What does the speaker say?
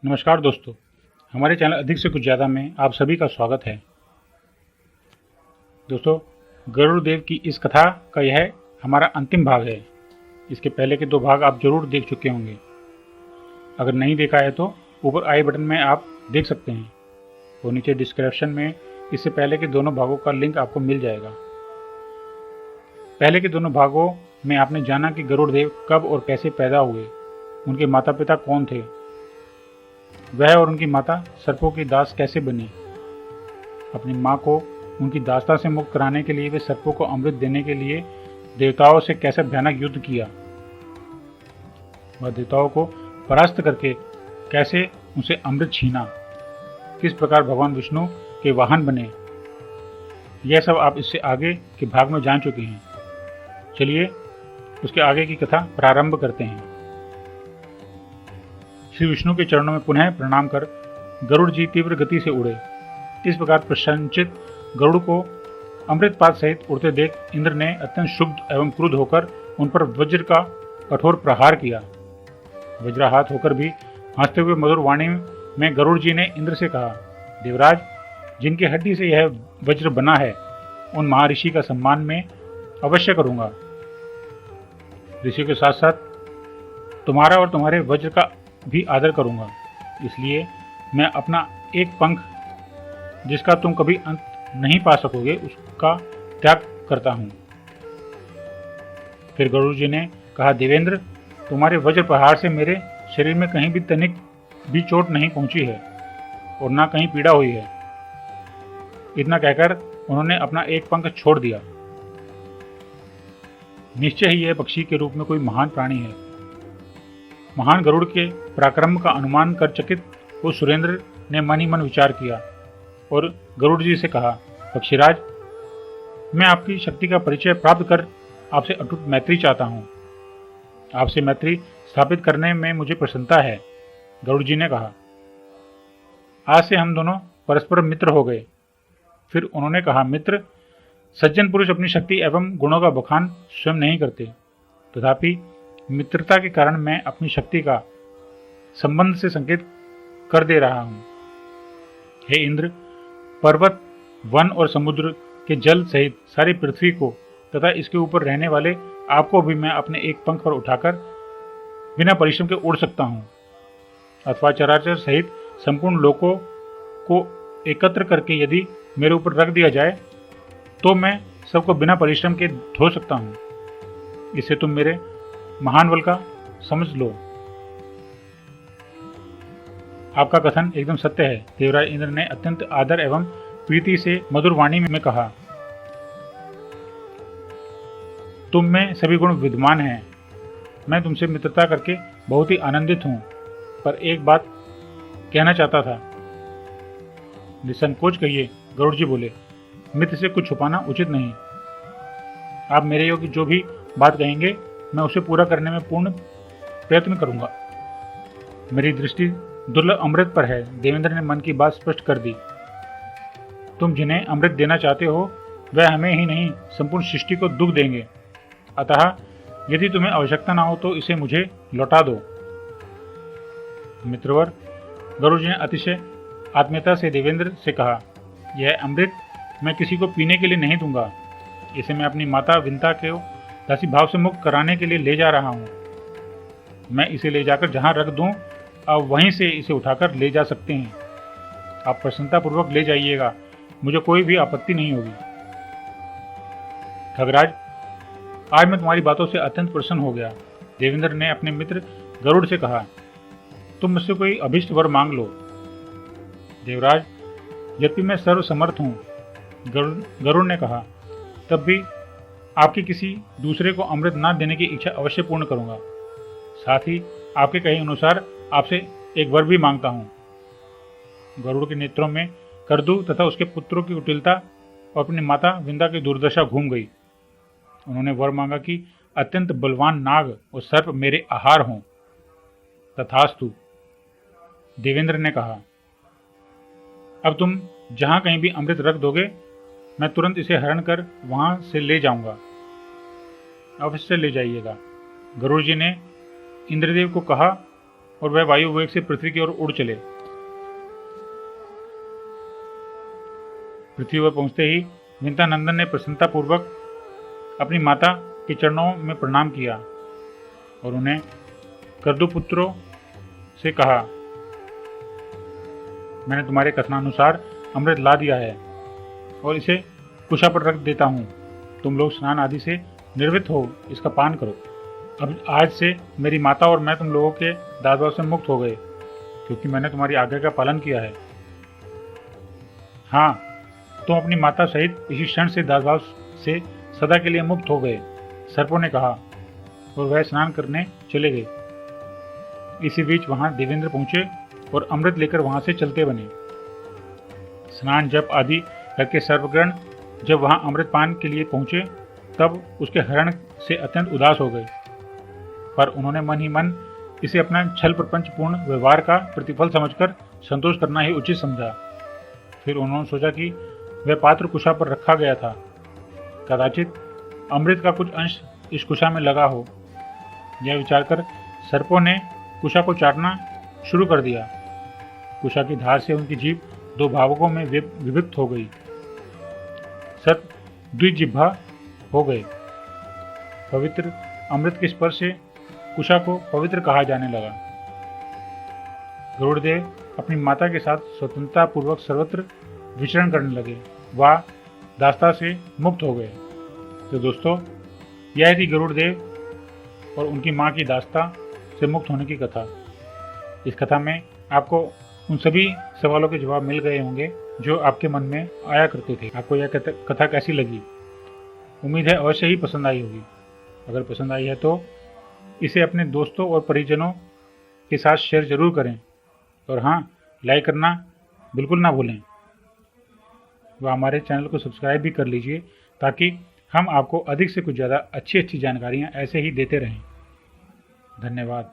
नमस्कार दोस्तों, हमारे चैनल अधिक से कुछ ज़्यादा में आप सभी का स्वागत है। दोस्तों, गरुड़ देव की इस कथा का यह हमारा अंतिम भाग है। इसके पहले के 2 भाग आप जरूर देख चुके होंगे। अगर नहीं देखा है तो ऊपर आई बटन में आप देख सकते हैं और नीचे डिस्क्रिप्शन में इससे पहले के दोनों भागों का लिंक आपको मिल जाएगा। पहले के दोनों भागों में आपने जाना कि गरुड़ देव कब और कैसे पैदा हुए, उनके माता पिता कौन थे, वह और उनकी माता सर्पों की दास कैसे बनी, अपनी माँ को उनकी दासता से मुक्त कराने के लिए वे सर्पों को अमृत देने के लिए देवताओं से कैसे भयानक युद्ध किया, वह देवताओं को परास्त करके कैसे उनसे अमृत छीना, किस प्रकार भगवान विष्णु के वाहन बने। यह सब आप इससे आगे के भाग में जान चुके हैं। चलिए उसके आगे की कथा प्रारंभ करते हैं। श्री विष्णु के चरणों में पुनः प्रणाम कर गरुड़ जी तीव्र गति से उड़े। इस प्रकार प्रसन्नचित गरुड़ को अमृतपात सहित उड़ते देख इंद्र ने अत्यंत क्षुब्ध एवं क्रुद्ध होकर उन पर वज्र का कठोर प्रहार किया। वज्राहात होकर भी हंसते हुए मधुर वाणी में गरुड़ जी ने इंद्र से कहा, देवराज, जिनकी हड्डी से यह वज्र बना है उन महर्षि का सम्मान में अवश्य करूंगा। ऋषियों के साथ साथ तुम्हारा और तुम्हारे वज्र का भी आदर करूंगा। इसलिए मैं अपना एक पंख, जिसका तुम कभी अंत नहीं पा सकोगे, उसका त्याग करता हूं। फिर गरुड़ जी ने कहा, देवेंद्र, तुम्हारे वज्र प्रहार से मेरे शरीर में कहीं भी तनिक भी चोट नहीं पहुंची है और ना कहीं पीड़ा हुई है। इतना कहकर उन्होंने अपना एक पंख छोड़ दिया। निश्चय ही यह पक्षी के रूप में कोई महान प्राणी है। महान गरुड़ के पराक्रम का अनुमान कर चकित वो सुरेंद्र ने मन ही मन विचार किया और गरुड़ जी से कहा, पक्षीराज, मैं आपकी शक्ति का परिचय प्राप्त कर आपसे अटूट मैत्री चाहता हूँ। आपसे मैत्री स्थापित करने में मुझे प्रसन्नता है। गरुड़ जी ने कहा, आज से हम दोनों परस्पर मित्र हो गए। फिर उन्होंने कहा, मित्र, सज्जन पुरुष अपनी शक्ति एवं गुणों का बखान स्वयं नहीं करते, तथापि मित्रता के कारण मैं अपनी शक्ति का संबंध से संकेत कर दे रहा हूं। हे इंद्र, पर्वत, वन और समुद्र के जल सहित सारी पृथ्वी को तथा इसके ऊपर रहने वाले आपको भी मैं अपने एक पंख पर उठाकर बिना परिश्रम के उड़ सकता हूं, अथवा चराचर सहित संपूर्ण लोकों को एकत्र करके यदि मेरे ऊपर रख दिया जाए तो मैं सबको बिना परिश्रम के ढो सकता हूं। इससे तुम मेरे महान बल का समझ लो। आपका कथन एकदम सत्य है, देवराज इंद्र ने अत्यंत आदर एवं प्रीति से मधुर वाणी में कहा। तुम में सभी गुण विद्यमान हैं। मैं तुमसे मित्रता करके बहुत ही आनंदित हूं, पर एक बात कहना चाहता था। निसंकोच कहिए, गरुड़ जी बोले। मित्र से कुछ छुपाना उचित नहीं। आप मेरे योग्य जो भी बात कहेंगे मैं उसे पूरा करने में पूर्ण प्रयत्न करूंगा। मेरी दृष्टि दुर्लभ अमृत पर है। देवेंद्र ने मन की बात स्पष्ट कर दी। तुम जिन्हें अमृत देना चाहते हो वह हमें ही नहीं संपूर्ण सृष्टि को दुख देंगे। अतः यदि तुम्हें आवश्यकता ना हो तो इसे मुझे लौटा दो। मित्रवर, गरुड़ जी ने अतिशय आत्मीयता से देवेंद्र से कहा, यह अमृत मैं किसी को पीने के लिए नहीं दूंगा। इसे मैं अपनी माता विंता के दासी भाव से मुक्त कराने के लिए ले जा रहा हूँ। मैं इसे ले जाकर जहाँ रख दूँ आप वहीं से इसे उठाकर ले जा सकते हैं। आप प्रसन्नतापूर्वक ले जाइएगा, मुझे कोई भी आपत्ति नहीं होगी। खगराज, आज मैं तुम्हारी बातों से अत्यंत प्रसन्न हो गया। देवेंद्र ने अपने मित्र गरुड़ से कहा, तुम मुझसे कोई अभीष्ट वर मांग लो। देवराज, यद्यपि मैं सर्वसमर्थ हूँ, गरुड़ ने कहा, तब भी आपकी किसी दूसरे को अमृत न देने की इच्छा अवश्य पूर्ण करूंगा। साथ ही आपके कहे अनुसार आपसे एक वर भी मांगता हूँ। गरुड़ के नेत्रों में करदू तथा उसके पुत्रों की कुटिलता और अपनी माता विंदा की दुर्दशा घूम गई। उन्होंने वर मांगा कि अत्यंत बलवान नाग और सर्प मेरे आहार हों। तथास्तु, देवेंद्र ने कहा, अब तुम जहां कहीं भी अमृत रख दोगे मैं तुरंत इसे हरण कर वहां से ले जाऊंगा। अवश्य ले जाइएगा। गरुड़ जी ने इंद्रदेव को कहा और वह वायु वेग से पृथ्वी की ओर उड़ चले। पृथ्वी पर पहुंचते ही विंतानंदन ने प्रसन्नता पूर्वक अपनी माता के चरणों में प्रणाम किया और उन्हें कर्दुपुत्रों से कहा, मैंने तुम्हारे कथनानुसार अमृत ला दिया है और इसे कुशा पर रख देता हूँ। तुम लोग स्नान आदि से निर्वृत्त हो इसका पान करो। अब आज से मेरी माता और मैं तुम लोगों के दासभाव से मुक्त हो गए, क्योंकि मैंने तुम्हारी आज्ञा का पालन किया है। हाँ, तुम अपनी माता सहित इसी क्षण से दासभाव से सदा के लिए मुक्त हो गए, सर्पों ने कहा और वह स्नान करने चले गए। इसी बीच वहां देवेंद्र पहुंचे और अमृत लेकर वहां से चलते बने। स्नान जप आदि करके सर्वगण जब वहां अमृत पान के लिए पहुंचे तब उसके हरण से अत्यंत उदास हो गए, पर उन्होंने मन ही मन इसे अपना छल प्रपंच पूर्ण व्यवहार का प्रतिफल समझकर संतोष करना ही उचित समझा। फिर उन्होंने सोचा कि वह पात्र कुशा पर रखा गया था, कदाचित अमृत का कुछ अंश इस कुशा में लगा हो। यह विचार कर सर्पों ने कुशा को चाटना शुरू कर दिया। कुशा की धार से उनकी जीभ दो भावकों में विभक्त हो गई। सर्प द्विजिह्वा हो गए। पवित्र अमृत के स्पर्श से कुशा को पवित्र कहा जाने लगा। गरुड़देव अपनी माता के साथ स्वतंत्रता पूर्वक सर्वत्र विचरण करने लगे। वह दास्ता से मुक्त हो गए। तो दोस्तों, यह थी गरुड़देव और उनकी मां की दास्ता से मुक्त होने की कथा। इस कथा में आपको उन सभी सवालों के जवाब मिल गए होंगे जो आपके मन में आया करते थे। आपको यह कथा कैसी लगी? उम्मीद है अवश्य ही पसंद आई होगी। अगर पसंद आई है तो इसे अपने दोस्तों और परिजनों के साथ शेयर जरूर करें और हाँ, लाइक करना बिल्कुल ना भूलें। वह हमारे चैनल को सब्सक्राइब भी कर लीजिए ताकि हम आपको अधिक से कुछ ज़्यादा अच्छी जानकारियाँ ऐसे ही देते रहें। धन्यवाद।